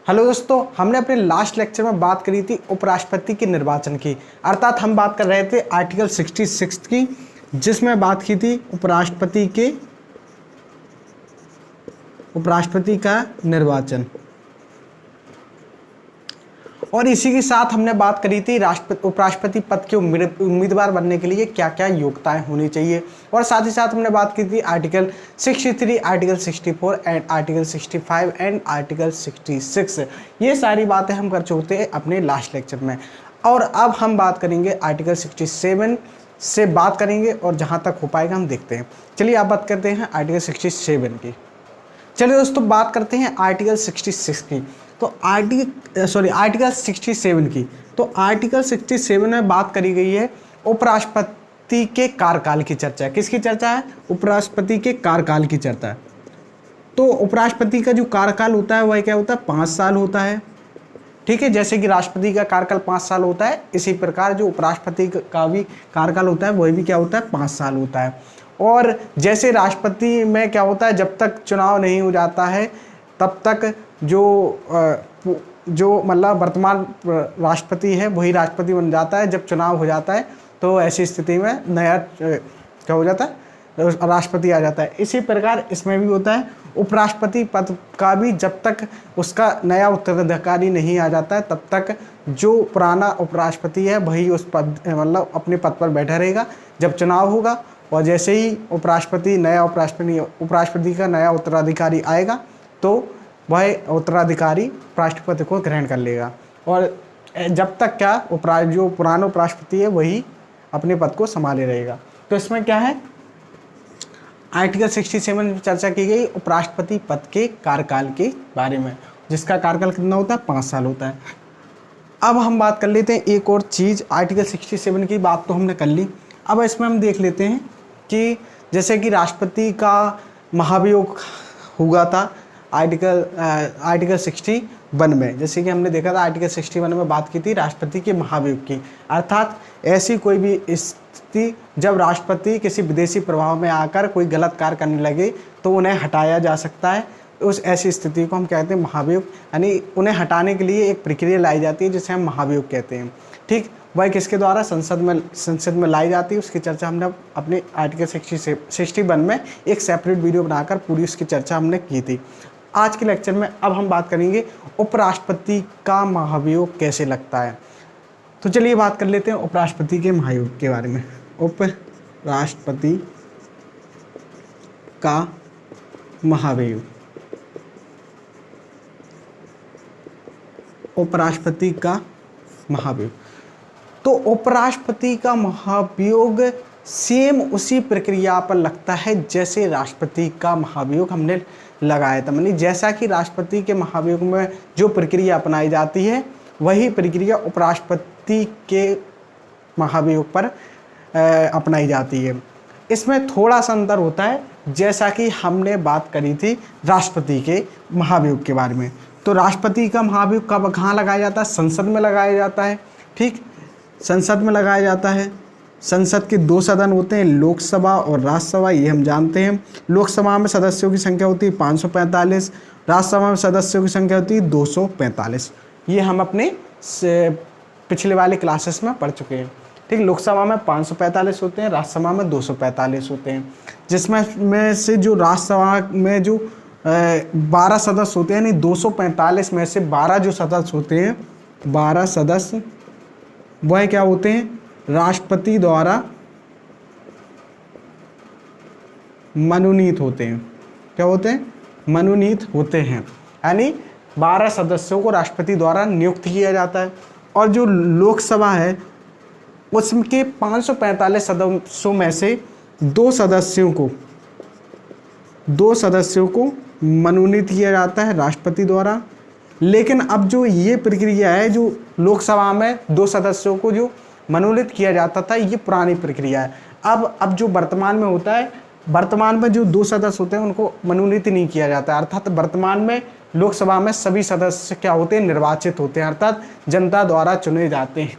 Hello दोस्तों, हमने अपने लास्ट लेक्चर में बात करी थी उपराष्ट्रपति के निर्वाचन की। अर्थात हम बात कर रहे थे आर्टिकल 66 की, जिसमें बात की थी उपराष्ट्रपति का निर्वाचन। और इसी के साथ हमने बात करी थी उपराष्ट्रपति पद के उम्मीदवार बनने के लिए क्या क्या योग्यताएं होनी चाहिए। और साथ ही साथ हमने बात की थी article 63, article 64 and article 65 and article 66। ये सारी बातें हम कर चुके थे अपने लास्ट लेक्चर में। और अब हम बात करेंगे आर्टिकल 67 से बात करेंगे, और जहाँ तक हो पाएगा हम देखते हैं। चलिए आप बात करते हैं आर्टिकल 67 की। चलिए दोस्तों बात करते हैं आर्टिकल 66 की। तो आर्टिकल 67 की। तो आर्टिकल 67 में बात करी गई है उपराष्ट्रपति के कार्यकाल की चर्चा। किसकी चर्चा है? उपराष्ट्रपति के कार्यकाल की चर्चा है। तो उपराष्ट्रपति का जो कार्यकाल होता है वह क्या होता है? 5 साल होता है। ठीक है, जैसे कि राष्ट्रपति का कार्यकाल 5 साल होता है, इसी प्रकार जो उपराष्ट्रपति का भी कार्यकाल होता है वह भी क्या होता है? 5 साल होता है। और जैसे राष्ट्रपति में क्या होता है, जब तक चुनाव नहीं हो जाता है तब तक जो मतलब वर्तमान राष्ट्रपति है वही राष्ट्रपति बन जाता है। जब चुनाव हो जाता है तो ऐसी स्थिति में नया क्या हो जाता है? राष्ट्रपति आ जाता है। इसी प्रकार इसमें भी होता है। उपराष्ट्रपति पद का भी जब तक उसका नया उत्तराधिकारी नहीं आ जाता है तब तक जो पुराना उपराष्ट्रपति है वही उस पद मतलब अपने पद पर बैठा रहेगा। जब चुनाव होगा और जैसे ही उपराष्ट्रपति का नया उत्तराधिकारी आएगा तो वह उत्तराधिकारी राष्ट्रपति को ग्रहण कर लेगा। और जब तक क्या जो पुराना उपराष्ट्रपति है वही अपने पद को संभाले रहेगा। तो इसमें क्या है, आर्टिकल 67 में चर्चा की गई उपराष्ट्रपति पद के कार्यकाल के बारे में, जिसका कार्यकाल कितना होता है? 5 साल होता है। अब हम बात कर लेते हैं एक और चीज़। आर्टिकल 67 की बात तो हमने कर ली। अब इसमें हम देख लेते हैं कि जैसे कि राष्ट्रपति का महाभियोग हुआ था आर्टिकल 61 में। जैसे कि हमने देखा था आर्टिकल 61 में बात की थी राष्ट्रपति के महाभियोग की। अर्थात ऐसी कोई भी स्थिति जब राष्ट्रपति किसी विदेशी प्रभाव में आकर कोई गलत कार्य करने लगे तो उन्हें हटाया जा सकता है। उस ऐसी स्थिति को हम कहते हैं महाभियोग, यानी उन्हें हटाने के लिए एक प्रक्रिया लाई जाती है जिसे हम महाभियोग कहते हैं। ठीक, वह किसके द्वारा? संसद में लाई जाती है। उसकी चर्चा हमने अपने आर्टिकल 61 में एक सेपरेट वीडियो बनाकर पूरी उसकी चर्चा हमने की थी। आज के लेक्चर में अब हम बात करेंगे उपराष्ट्रपति का महाभियोग कैसे लगता है। तो चलिए बात कर लेते हैं उपराष्ट्रपति के महाभियोग के बारे में। उपराष्ट्रपति का महाभियोग। उपराष्ट्रपति का महाभियोग। तो उपराष्ट्रपति का महाभियोग सेम उसी प्रक्रिया पर लगता है जैसे राष्ट्रपति का महाभियोग हमने लगाया था। मानी जैसा कि राष्ट्रपति के महाभियोग में जो प्रक्रिया अपनाई जाती है वही प्रक्रिया उपराष्ट्रपति के महाभियोग पर अपनाई जाती है। इसमें थोड़ा सा अंतर होता है, जैसा कि हमने बात करी थी राष्ट्रपति के महाभियोग के बारे में। तो राष्ट्रपति का महाभियोग कहाँ लगाया जाता है? संसद में लगाया जाता है। ठीक, संसद में लगाया जाता है। संसद के 2 सदन होते हैं, लोकसभा और राज्यसभा, ये हम जानते हैं। लोकसभा में सदस्यों की संख्या होती है 545, राज्यसभा में सदस्यों की संख्या होती है 245। ये हम अपने पिछले वाले क्लासेस में पढ़ चुके हैं। ठीक, लोकसभा में 545 होते हैं, राज्यसभा में 245 होते हैं। जिसमें से जो राज्यसभा में जो 12 सदस्य होते हैं, यानी 245 में से 12 जो सदस्य होते हैं, 12 सदस्य वह क्या होते हैं? राष्ट्रपति द्वारा मनोनीत होते हैं। क्या होते हैं? मनोनीत होते हैं। यानी 12 सदस्यों को राष्ट्रपति द्वारा नियुक्त किया जाता है। और जो लोकसभा है उसके 545 सदस्यों में से 2 सदस्यों को मनोनीत किया जाता है राष्ट्रपति द्वारा। लेकिन अब जो ये प्रक्रिया है, जो लोकसभा में 2 सदस्यों को जो मनोनीत किया जाता था, ये पुरानी प्रक्रिया है। अब जो वर्तमान में होता है, वर्तमान में जो 2 सदस्य होते हैं उनको मनोनीत नहीं किया जाता है। अर्थात वर्तमान में लोकसभा में सभी सदस्य क्या होते हैं? निर्वाचित होते हैं, अर्थात जनता द्वारा चुने जाते हैं।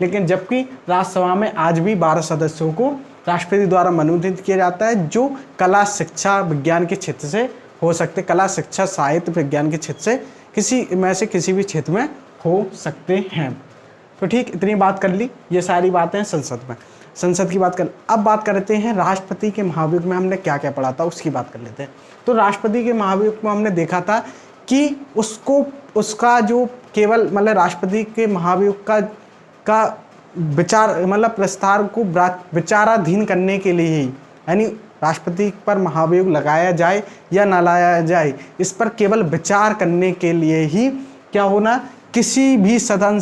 लेकिन जबकि राज्यसभा में आज भी 12 सदस्यों को राष्ट्रपति द्वारा मनोनीत किया जाता है, जो कला, शिक्षा, विज्ञान के क्षेत्र से हो सकते, कला, शिक्षा, साहित्य, विज्ञान के क्षेत्र से किसी में से किसी भी क्षेत्र में हो सकते हैं। तो ठीक, इतनी बात कर ली, ये सारी बातें संसद में, संसद की बात कर। अब बात करते हैं राष्ट्रपति के महाभियोग में हमने क्या क्या पढ़ा था, उसकी बात कर लेते हैं। तो राष्ट्रपति के महाभियोग में हमने देखा था कि उसका जो केवल मतलब राष्ट्रपति के महाभियोग का विचार मतलब प्रस्ताव को विचाराधीन करने के लिए ही, यानी राष्ट्रपति पर महाभियोग लगाया जाए या ना लाया जाए, इस पर केवल विचार करने के लिए ही क्या होना, किसी भी सदन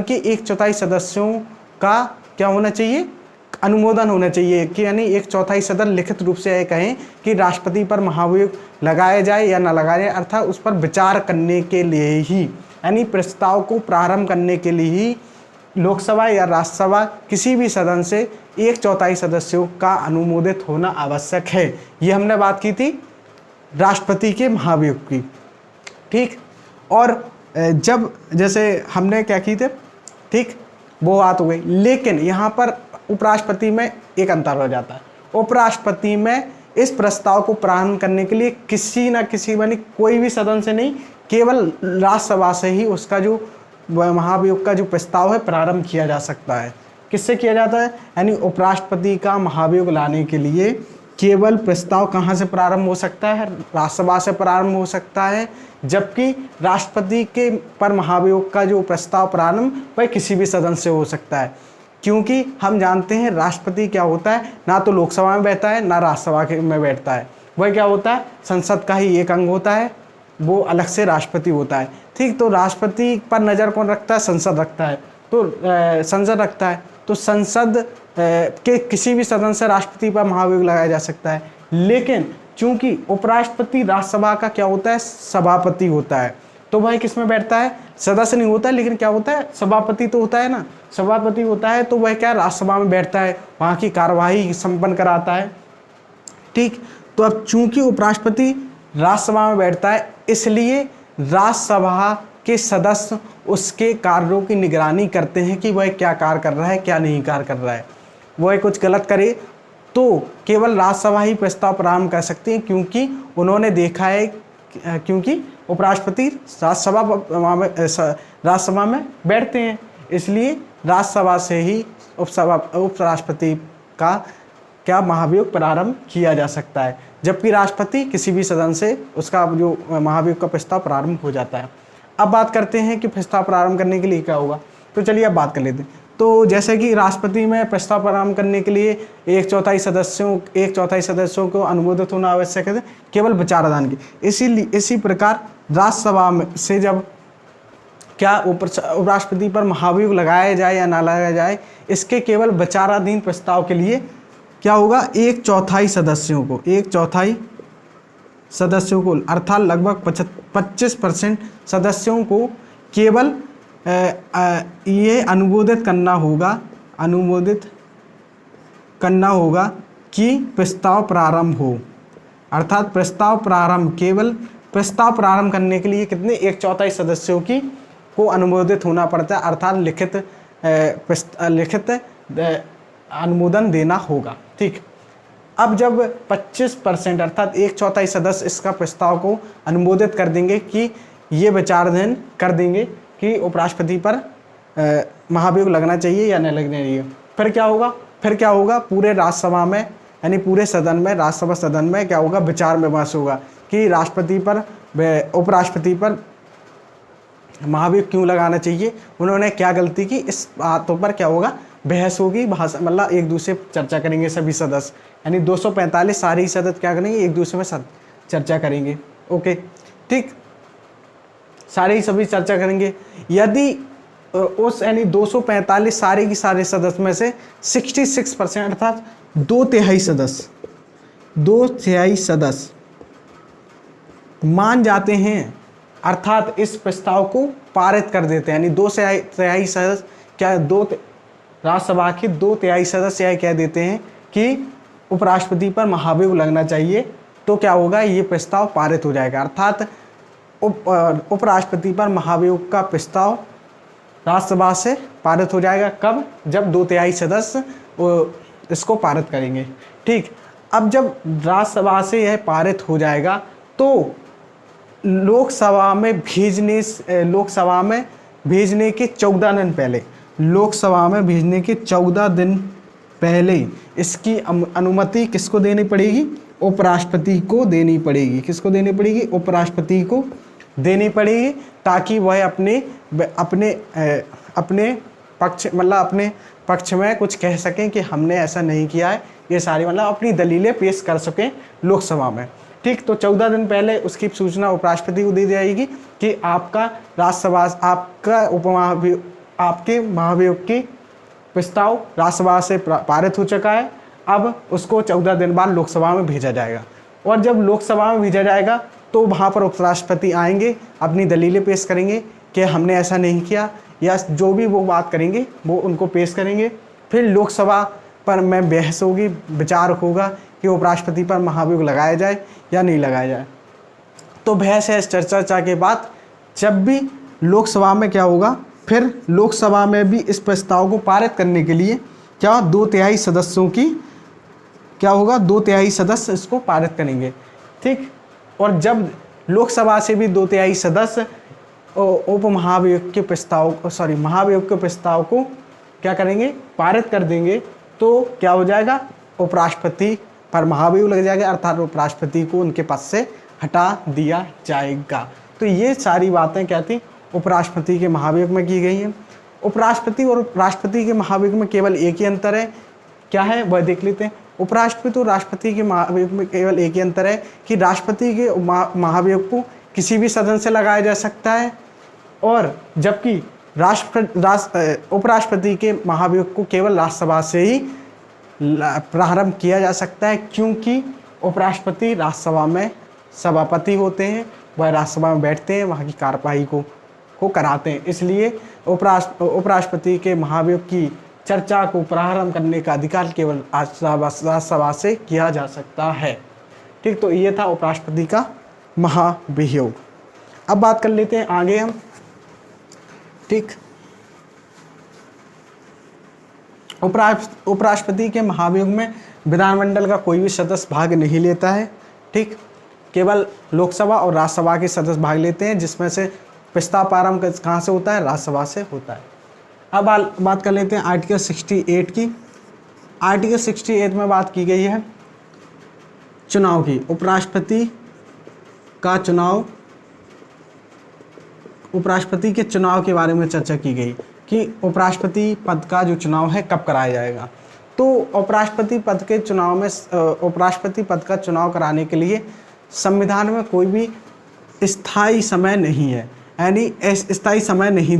के 1/4 सदस्यों का क्या होना चाहिए, अनुमोदन होना चाहिए कि यानी 1/4 सदन लिखित रूप से यह कहें कि राष्ट्रपति पर महाभियोग लगाया जाए या ना लगाया जाए, अर्थात उस पर विचार करने के लिए ही, यानी प्रस्ताव को प्रारंभ करने के लिए ही लोकसभा या राज्यसभा किसी भी सदन से 1/4 सदस्यों का अनुमोदित होना आवश्यक है। ये हमने बात की थी राष्ट्रपति के महाभियोग की। ठीक, और जब जैसे हमने क्या की थे, ठीक, वो बात हो गई। लेकिन यहाँ पर उपराष्ट्रपति में एक अंतर हो जाता है। उपराष्ट्रपति में इस प्रस्ताव को प्रारंभ करने के लिए किसी न किसी यानी कोई भी सदन से नहीं, केवल राज्यसभा से ही उसका जो महाभियोग का जो प्रस्ताव है प्रारंभ किया जा सकता है। किससे किया जाता है, यानी उपराष्ट्रपति का महाभियोग लाने के लिए केवल प्रस्ताव कहाँ से प्रारंभ हो सकता है, राज्यसभा से प्रारंभ हो सकता है, जबकि राष्ट्रपति के पर महाभियोग का जो प्रस्ताव प्रारंभ वह किसी भी सदन से हो सकता है। क्योंकि हम जानते हैं राष्ट्रपति क्या होता है, ना तो लोकसभा में बैठता है ना राज्यसभा में बैठता है, वह क्या होता है, संसद का ही एक अंग होता है, वो अलग से राष्ट्रपति होता है। ठीक, तो राष्ट्रपति पर नज़र कौन रखता है, संसद रखता है, तो संसद रखता है, तो संसद के किसी भी सदन से राष्ट्रपति पर महाभियोग लगाया जा सकता है। लेकिन चूंकि उपराष्ट्रपति राज्यसभा का क्या होता है, सभापति होता है, तो वह किस में बैठता है, सदस्य नहीं होता है, लेकिन क्या होता है, सभापति तो होता है ना, सभापति होता है, तो वह क्या राज्यसभा में बैठता है, वहाँ की कार्यवाही संपन्न कराता है। ठीक, तो अब चूंकि उपराष्ट्रपति राज्यसभा में बैठता है, इसलिए राज्यसभा के सदस्य उसके कार्यों की निगरानी करते हैं कि वह क्या कार्य कर रहा है, क्या नहीं कार्य कर रहा है। वह कुछ गलत करे तो केवल राज्यसभा ही प्रस्ताव प्रारंभ कर सकती है, क्योंकि उन्होंने देखा है, क्योंकि उपराष्ट्रपति राज्यसभा में बैठते हैं, इसलिए राज्यसभा से ही उपराष्ट्रपति का क्या महाभियोग प्रारंभ किया जा सकता है, जबकि राष्ट्रपति किसी भी सदन से उसका जो महाभियोग का प्रस्ताव प्रारंभ हो जाता है। अब बात करते हैं कि प्रस्ताव प्रारंभ करने के लिए क्या होगा, तो चलिए अब बात कर लेते हैं। तो जैसे कि राष्ट्रपति में प्रस्ताव प्रारंभ करने के लिए 1/4 सदस्यों को अनुमोदित होना आवश्यक है, केवल विचाराधीन की। इसी प्रकार राज्यसभा से जब क्या उपराष्ट्रपति पर महाभियोग लगाया जाए या ना लगाया जाए, इसके केवल विचाराधीन प्रस्ताव के लिए क्या होगा, 1/4 सदस्यों को अर्थात लगभग 25% सदस्यों को केवल ये अनुमोदित करना होगा कि प्रस्ताव प्रारंभ हो। अर्थात प्रस्ताव प्रारंभ करने के लिए कितने 1/4 सदस्यों को अनुमोदित होना पड़ता है, अर्थात लिखित अनुमोदन देना होगा। ठीक, अब जब 25% अर्थात 1/4 सदस्य इसका प्रस्ताव को अनुमोदित कर देंगे कि ये विचाराधीन कर देंगे कि उपराष्ट्रपति पर महाभियोग लगना चाहिए या नहीं लगना चाहिए, फिर क्या होगा, पूरे राज्यसभा में यानी पूरे सदन में, राज्यसभा सदन में क्या होगा, विचार विमर्श होगा कि उपराष्ट्रपति पर महाभियोग क्यों लगाना चाहिए, उन्होंने क्या गलती की, इस बातों पर क्या होगा, बहस होगी, मतलब एक दूसरे चर्चा करेंगे सभी सदस्य, यानी 245 सारे सदस्य क्या करेंगे, एक दूसरे में चर्चा करेंगे। ओके, ठीक, सभी चर्चा करेंगे। यदि उस यानी 245 सारे सदस्य में से 66% अर्थात 2/3 सदस्य मान जाते हैं, अर्थात इस प्रस्ताव को पारित कर देते हैं, यानी 2/3 सदस्य क्या राज्यसभा के 2/3 सदस्य यह कह देते हैं कि उपराष्ट्रपति पर महाभियोग लगना चाहिए, तो क्या होगा, ये प्रस्ताव पारित हो जाएगा। अर्थात उपराष्ट्रपति पर महाभियोग का प्रस्ताव राज्यसभा से पारित हो जाएगा। कब, जब 2/3 सदस्य इसको पारित करेंगे। ठीक, अब जब राज्यसभा से यह पारित हो जाएगा तो लोकसभा में भेजने के 14 दिन पहले, लोकसभा में भेजने के 14 दिन पहले इसकी अनुमति किसको देनी पड़ेगी? उपराष्ट्रपति को देनी पड़ेगी। किसको देनी पड़ेगी? उपराष्ट्रपति को देनी पड़ेगी, ताकि वह अपने पक्ष में कुछ कह सकें कि हमने ऐसा नहीं किया है। ये सारी अपनी दलीलें पेश कर सकें लोकसभा में। ठीक, तो 14 दिन पहले उसकी सूचना उपराष्ट्रपति को दी जाएगी कि आपका आपके महाभियोग की प्रस्ताव राज्यसभा से पारित हो चुका है। अब उसको 14 दिन बाद लोकसभा में भेजा जाएगा, और जब लोकसभा में भेजा जाएगा तो वहाँ पर उपराष्ट्रपति आएंगे, अपनी दलीलें पेश करेंगे कि हमने ऐसा नहीं किया, या जो भी वो बात करेंगे वो उनको पेश करेंगे। फिर लोकसभा पर में बहस होगी, विचार होगा कि उपराष्ट्रपति पर महाभियोग लगाया जाए या नहीं लगाया जाए। तो बहस है, चर्चा के बाद जब भी लोकसभा में क्या होगा, फिर लोकसभा में भी इस प्रस्ताव को पारित करने के लिए क्या 2/3 सदस्यों की क्या होगा, 2/3 सदस्य इसको पारित करेंगे। ठीक, और जब लोकसभा से भी 2/3 सदस्य महाभियोग के प्रस्ताव को क्या करेंगे, पारित कर देंगे, तो क्या हो जाएगा, उपराष्ट्रपति पर महाभियोग लग जाएगा, अर्थात उपराष्ट्रपति को उनके पद से हटा दिया जाएगा। तो ये सारी बातें क्या थी, उपराष्ट्रपति के महाभियोग में की गई हैं। उपराष्ट्रपति और राष्ट्रपति के महाभियोग में केवल एक ही अंतर है, क्या है वह देख लेते हैं। उपराष्ट्रपति और राष्ट्रपति के महाभियोग में केवल एक ही अंतर है कि राष्ट्रपति के महाभियोग को किसी भी सदन से लगाया जा सकता है, और जबकि उपराष्ट्रपति के महाभियोग को केवल राज्यसभा से ही प्रारंभ किया जा सकता है, क्योंकि उपराष्ट्रपति राज्यसभा में सभापति होते हैं, वह राज्यसभा में बैठते हैं, वहाँ की कार्यवाही को कराते हैं। इसलिए उपराष्ट्रपति के महाभियोग की चर्चा को प्रारंभ करने का अधिकार केवल राज्यसभा से किया जा सकता है। ठीक, तो ये था उपराष्ट्रपति का महाभियोग। अब बात कर लेते हैं आगे हम। ठीक, उपराष्ट्रपति के महाभियोग में विधानमंडल का कोई भी सदस्य भाग नहीं लेता है। ठीक, केवल लोकसभा और राज्यसभा के सदस्य भाग लेते हैं, जिसमें से प्रस्ताव प्रारंभ कहाँ से होता है, राज्यसभा से होता है। अब बात कर लेते हैं आर्टिकल 68 की। आर्टिकल 68 में बात की गई है चुनाव की। उपराष्ट्रपति के चुनाव के बारे में चर्चा की गई कि उपराष्ट्रपति पद का जो चुनाव है कब कराया जाएगा। तो उपराष्ट्रपति पद का चुनाव कराने के लिए संविधान में कोई भी स्थायी समय नहीं है, यानी स्थायी समय नहीं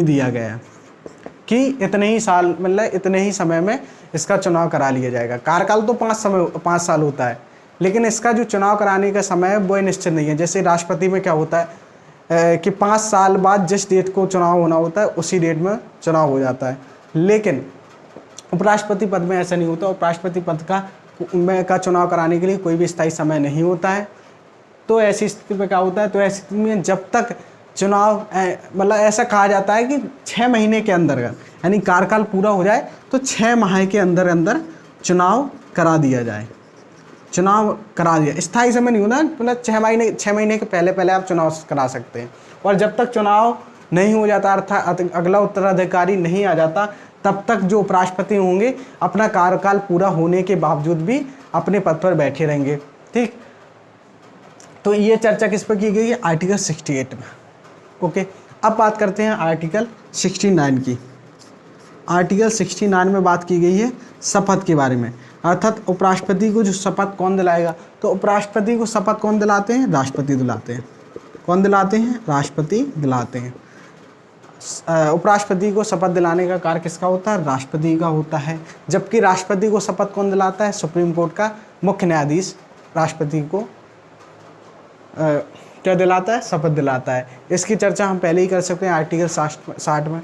दिया गया कि इतने ही साल इतने ही समय में इसका चुनाव करा लिया जाएगा। कार्यकाल तो 5 साल होता है, लेकिन इसका जो चुनाव कराने का समय है वो निश्चित नहीं है। जैसे राष्ट्रपति में क्या होता है कि 5 साल बाद जिस डेट को चुनाव होना होता है उसी डेट में चुनाव हो जाता है, लेकिन उपराष्ट्रपति पद में ऐसा नहीं होता। उपराष्ट्रपति पद का चुनाव कराने के लिए कोई भी स्थायी समय नहीं होता है। तो ऐसी स्थिति में क्या होता है, तो ऐसी स्थिति में जब तक चुनाव ऐसा कहा जाता है कि 6 महीने के अंदर, यानी कार्यकाल पूरा हो जाए तो 6 माह के अंदर चुनाव करा दिया जाए। स्थायी समय नहीं होता, 6 महीने के पहले आप चुनाव करा सकते हैं। और जब तक चुनाव नहीं हो जाता, अर्थात अगला उत्तराधिकारी नहीं आ जाता, तब तक जो उपराष्ट्रपति होंगे अपना कार्यकाल पूरा होने के बावजूद भी अपने पद पर बैठे रहेंगे। ठीक, तो ये चर्चा किस पर की गई है, आर्टिकल 68 में। ओके, अब बात करते हैं आर्टिकल 69 की। आर्टिकल 69 में बात की गई है शपथ के बारे में, अर्थात उपराष्ट्रपति को जो शपथ कौन दिलाएगा। तो उपराष्ट्रपति को शपथ कौन दिलाते हैं, राष्ट्रपति दिलाते हैं। कौन दिलाते हैं, राष्ट्रपति दिलाते हैं। उपराष्ट्रपति को शपथ दिलाने का कार्य किसका होता है, राष्ट्रपति का होता है। जबकि राष्ट्रपति को शपथ कौन दिलाता है, सुप्रीम कोर्ट का मुख्य न्यायाधीश राष्ट्रपति को क्या दिलाता है, शपथ दिलाता है। इसकी चर्चा हम पहले ही कर सकते हैं आर्टिकल 60 में।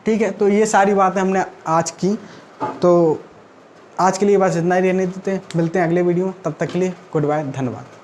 ठीक है, तो ये सारी बातें हमने आज की। तो आज के लिए बस इतना ही रहने देते हैं, मिलते हैं अगले वीडियो में। तब तक के लिए गुड बाय, धन्यवाद।